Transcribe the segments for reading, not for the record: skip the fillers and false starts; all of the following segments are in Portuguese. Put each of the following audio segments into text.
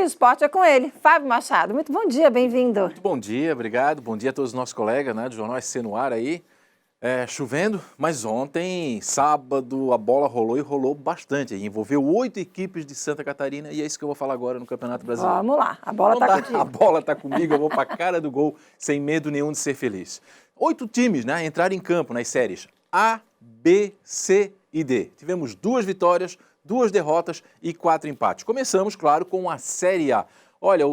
Esporte é com ele, Fábio Machado. Muito bom dia, bem-vindo. Muito bom dia, obrigado. Bom dia a todos os nossos colegas, né, do Jornal SC no ar aí. Chovendo, mas ontem, sábado, a bola rolou e rolou bastante. Envolveu 8 equipes de Santa Catarina e é isso que eu vou falar agora no Campeonato Brasileiro. Vamos lá, a bola está contigo. A bola está comigo, eu vou para a cara do gol, sem medo nenhum de ser feliz. 8 times, né, entraram em campo nas séries A, B, C e D. Tivemos 2 vitórias, 2 derrotas e 4 empates. Começamos, claro, com a Série A. Olha,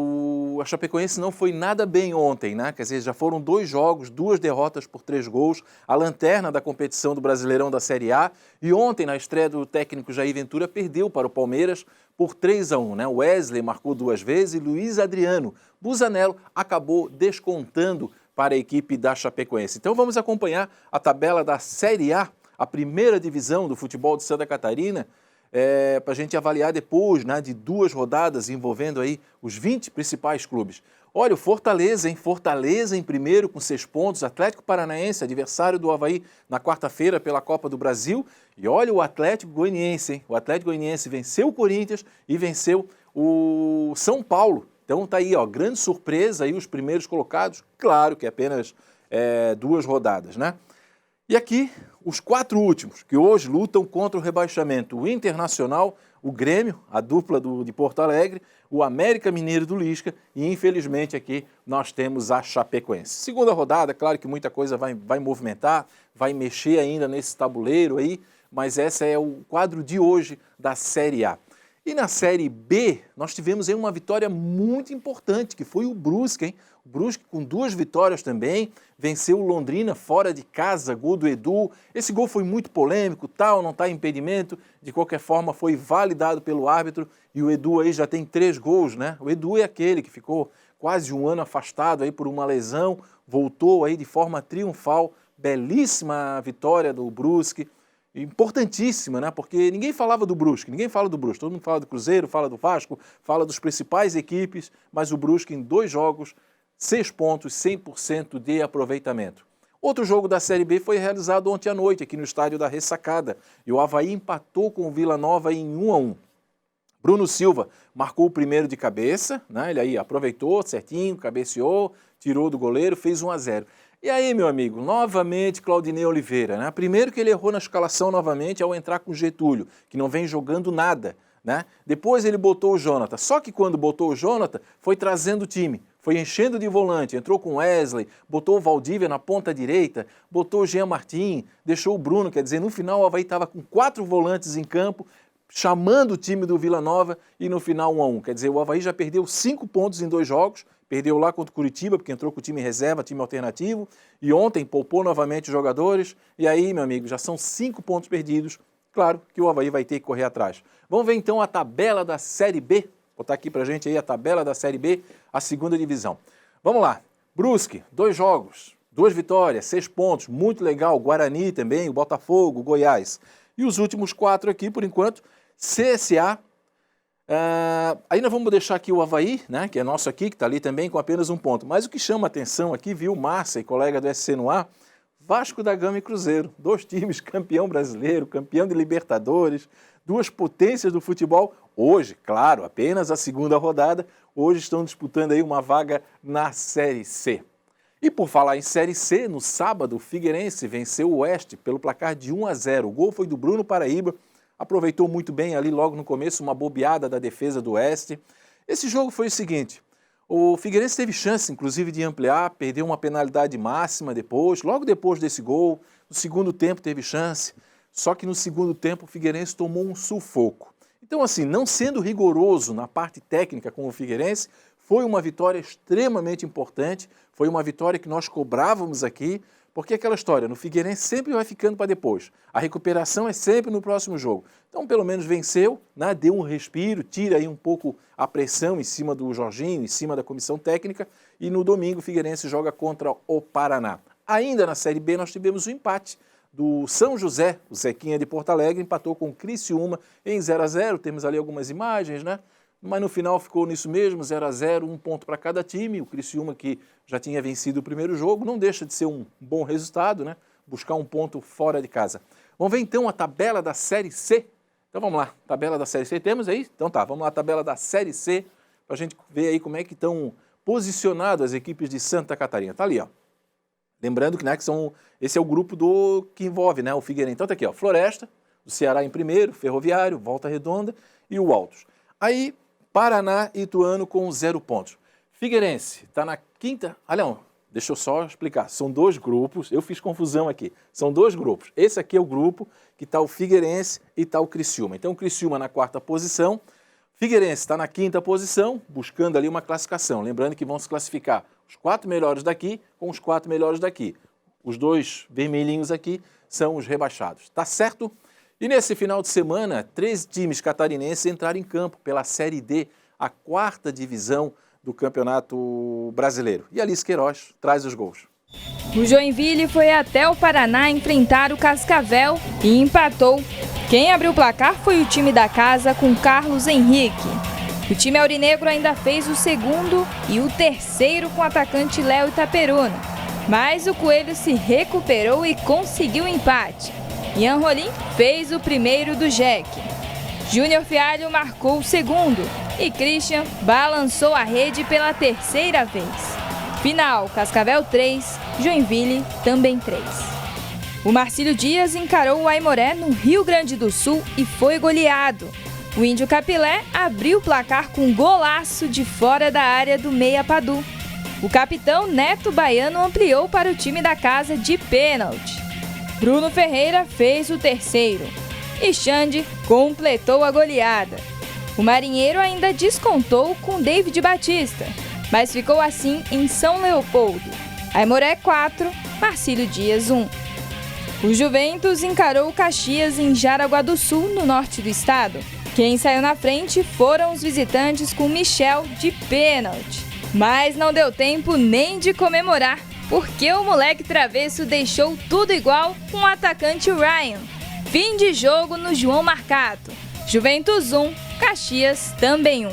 a Chapecoense não foi nada bem ontem, né? Quer dizer, já foram 2 jogos, 2 derrotas por 3 gols, a lanterna da competição do Brasileirão da Série A. E ontem, na estreia do técnico Jair Ventura, perdeu para o Palmeiras por 3-1, né? O Wesley marcou 2 vezes e Luiz Adriano Busanello acabou descontando para a equipe da Chapecoense. Então vamos acompanhar a tabela da Série A, a primeira divisão do futebol de Santa Catarina, para a gente avaliar depois, né, de 2 rodadas envolvendo aí os 20 principais clubes. Olha, o Fortaleza, hein? Fortaleza em primeiro com 6 pontos, Atlético Paranaense, adversário do Avaí na quarta-feira pela Copa do Brasil. E olha o Atlético Goianiense, hein? O Atlético Goianiense venceu o Corinthians e venceu o São Paulo. Então tá aí, ó, grande surpresa aí os primeiros colocados, claro que apenas 2 rodadas, né? E aqui, os 4 últimos, que hoje lutam contra o rebaixamento. O Internacional, o Grêmio, a dupla de Porto Alegre, o América Mineiro do Lisca e, infelizmente, aqui nós temos a Chapecoense. Segunda rodada, claro que muita coisa vai movimentar, vai mexer ainda nesse tabuleiro aí, mas esse é o quadro de hoje da Série A. E na Série B, nós tivemos aí uma vitória muito importante, que foi o Brusque, hein? O Brusque com 2 vitórias também, venceu o Londrina fora de casa, gol do Edu. Esse gol foi muito polêmico, tal, não está impedimento, de qualquer forma foi validado pelo árbitro e o Edu aí já tem 3 gols, né? O Edu é aquele que ficou quase 1 ano afastado aí por uma lesão, voltou aí de forma triunfal, belíssima vitória do Brusque. Importantíssima, né? Porque ninguém falava do Brusque, ninguém fala do Brusque. Todo mundo fala do Cruzeiro, fala do Vasco, fala dos principais equipes, mas o Brusque em 2 jogos, 6 pontos, 100% de aproveitamento. Outro jogo da Série B foi realizado ontem à noite, aqui no estádio da Ressacada, e o Avaí empatou com o Vila Nova em 1-1. Bruno Silva marcou o primeiro de cabeça, né? Ele aí aproveitou certinho, cabeceou, tirou do goleiro, fez 1-0. E aí, meu amigo, novamente Claudinei Oliveira, né? Primeiro que ele errou na escalação novamente ao entrar com o Getúlio, que não vem jogando nada, né? Depois ele botou o Jonathan, só que quando botou o Jonathan, foi trazendo o time, foi enchendo de volante, entrou com Wesley, botou o Valdívia na ponta direita, botou o Jean Martin, deixou o Bruno, quer dizer, no final o Avaí estava com 4 volantes em campo, chamando o time do Vila Nova e no final 1-1. Quer dizer, o Avaí já perdeu 5 pontos em 2 jogos, perdeu lá contra o Curitiba, porque entrou com o time reserva, time alternativo, e ontem poupou novamente os jogadores, e aí, meu amigo, já são 5 pontos perdidos. Claro que o Avaí vai ter que correr atrás. Vamos ver então a tabela da Série B. Vou botar aqui pra gente aí a tabela da Série B, a segunda divisão. Vamos lá. Brusque, 2 jogos, 2 vitórias, 6 pontos, muito legal. Guarani também, o Botafogo, o Goiás. E os últimos 4 aqui, por enquanto, CSA. Aí nós vamos deixar aqui o Avaí, né, que é nosso aqui, que está ali também com apenas 1 ponto. Mas o que chama a atenção aqui, viu, Márcia e colega do SC no ar, Vasco da Gama e Cruzeiro. 2 times, campeão brasileiro, campeão de Libertadores, 2 potências do futebol. Hoje, claro, apenas a segunda rodada, hoje estão disputando aí uma vaga na Série C. E por falar em Série C, no sábado, o Figueirense venceu o Oeste pelo placar de 1-0. O gol foi do Bruno Paraíba, aproveitou muito bem ali logo no começo, uma bobeada da defesa do Oeste. Esse jogo foi o seguinte, o Figueirense teve chance, inclusive, de ampliar, perdeu uma penalidade máxima depois, logo depois desse gol, no segundo tempo teve chance, só que no segundo tempo o Figueirense tomou um sufoco. Então, assim, não sendo rigoroso na parte técnica com o Figueirense, foi uma vitória extremamente importante, foi uma vitória que nós cobrávamos aqui, porque aquela história, no Figueirense sempre vai ficando para depois. A recuperação é sempre no próximo jogo. Então, pelo menos venceu, né? Deu um respiro, tira aí um pouco a pressão em cima do Jorginho, em cima da comissão técnica, e no domingo o Figueirense joga contra o Paraná. Ainda na Série B nós tivemos o empate do São José, o Zequinha de Porto Alegre, empatou com o Criciúma em 0-0, temos ali algumas imagens, né? Mas no final ficou nisso mesmo, 0-0, 1 ponto para cada time. O Criciúma, que já tinha vencido o primeiro jogo, não deixa de ser um bom resultado, né? Buscar 1 ponto fora de casa. Vamos ver então a tabela da Série C. Então vamos lá, tabela da Série C, temos aí? Então tá, vamos lá, tabela da Série C para a gente ver aí como é que estão posicionadas as equipes de Santa Catarina. Tá ali, ó. Lembrando que, né, esse é o grupo que envolve, né, o Figueirense. Então tá aqui, ó, Floresta, o Ceará em primeiro, Ferroviário, Volta Redonda e o Altos. Aí, Paraná e Ituano com 0 pontos. Figueirense está na quinta... Aliás, deixa eu só explicar. São 2 grupos, eu fiz confusão aqui. São 2 grupos. Esse aqui é o grupo que está o Figueirense e está o Criciúma. Então, o Criciúma na 4ª posição, Figueirense está na 5ª posição, buscando ali uma classificação. Lembrando que vão se classificar os 4 melhores daqui com os 4 melhores daqui. Os 2 vermelhinhos aqui são os rebaixados. Tá certo? E nesse final de semana, 3 times catarinenses entraram em campo pela Série D, a 4ª divisão do Campeonato Brasileiro. E Alice Queiroz traz os gols. O Joinville foi até o Paraná enfrentar o Cascavel e empatou. Quem abriu o placar foi o time da casa com Carlos Henrique. O time aurinegro ainda fez o segundo e o terceiro com o atacante Léo Itaperuna. Mas o Coelho se recuperou e conseguiu o empate. Ian Rolim fez o primeiro do Jack. Júnior Fialho marcou o segundo e Christian balançou a rede pela 3ª vez. Final, Cascavel 3, Joinville também 3. O Marcílio Dias encarou o Aimoré no Rio Grande do Sul e foi goleado. O Índio Capilé abriu o placar com um golaço de fora da área do Meia Padu. O capitão Neto Baiano ampliou para o time da casa de pênalti. Bruno Ferreira fez o terceiro e Xande completou a goleada. O Marinheiro ainda descontou com David Batista, mas ficou assim em São Leopoldo. Aimoré 4, Marcílio Dias 1. O Juventus encarou o Caxias em Jaraguá do Sul, no norte do estado. Quem saiu na frente foram os visitantes com Michel de pênalti. Mas não deu tempo nem de comemorar, porque o moleque travesso deixou tudo igual com o atacante Ryan. Fim de jogo no João Marcato. Juventus 1, Caxias também 1.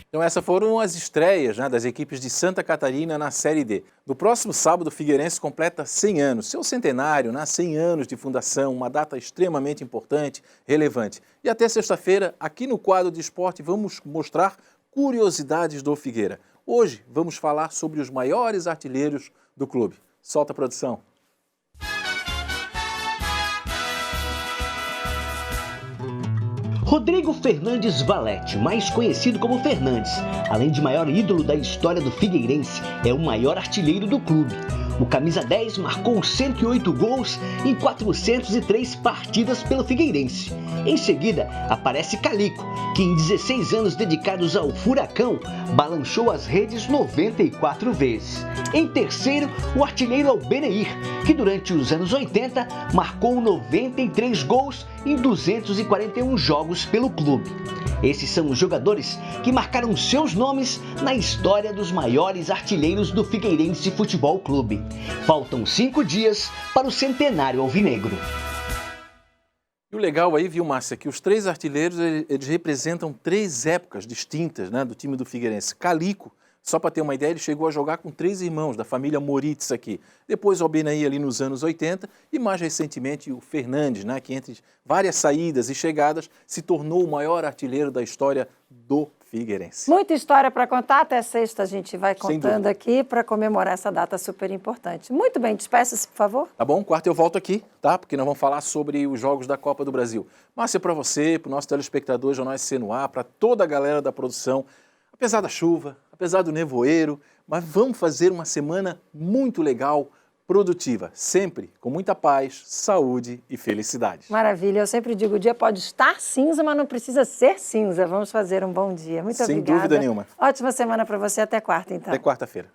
Então essas foram as estreias, né, das equipes de Santa Catarina na Série D. No próximo sábado, o Figueirense completa 100 anos, seu centenário, né, 100 anos de fundação, uma data extremamente importante, relevante. E até sexta-feira, aqui no quadro de esporte, vamos mostrar curiosidades do Figueira. Hoje vamos falar sobre os maiores artilheiros do clube. Solta a produção. Rodrigo Fernandes Valete, mais conhecido como Fernandes, além de maior ídolo da história do Figueirense, é o maior artilheiro do clube. O camisa 10 marcou 108 gols em 403 partidas pelo Figueirense. Em seguida, aparece Calico, que em 16 anos dedicados ao Furacão, balançou as redes 94 vezes. Em terceiro, o artilheiro Albeneir, que durante os anos 80 marcou 93 gols em 241 jogos pelo clube. Esses são os jogadores que marcaram seus nomes na história dos maiores artilheiros do Figueirense Futebol Clube. Faltam 5 dias para o centenário alvinegro. E o legal aí, viu, Márcia, que os 3 artilheiros, eles representam 3 épocas distintas, né, do time do Figueirense. Calico, só para ter uma ideia, ele chegou a jogar com 3 irmãos da família Moritz aqui. Depois o Albenaí ali nos anos 80 e mais recentemente o Fernandes, né, que entre várias saídas e chegadas se tornou o maior artilheiro da história do Figueirense. Muita história para contar, até sexta a gente vai Sem contando dúvida. aqui para comemorar essa data super importante. Muito bem, despeça-se, por favor. Tá bom? Quarta eu volto aqui, tá? Porque nós vamos falar sobre os jogos da Copa do Brasil. Márcia, para você, para o nosso telespectador, Jornal SC no ar, para toda a galera da produção, apesar da chuva, apesar do nevoeiro, mas vamos fazer uma semana muito legal, produtiva, sempre com muita paz, saúde e felicidade. Maravilha, eu sempre digo, o dia pode estar cinza, mas não precisa ser cinza. Vamos fazer um bom dia. Muito obrigada. Sem dúvida nenhuma. Ótima semana para você, até quarta então. Até quarta-feira.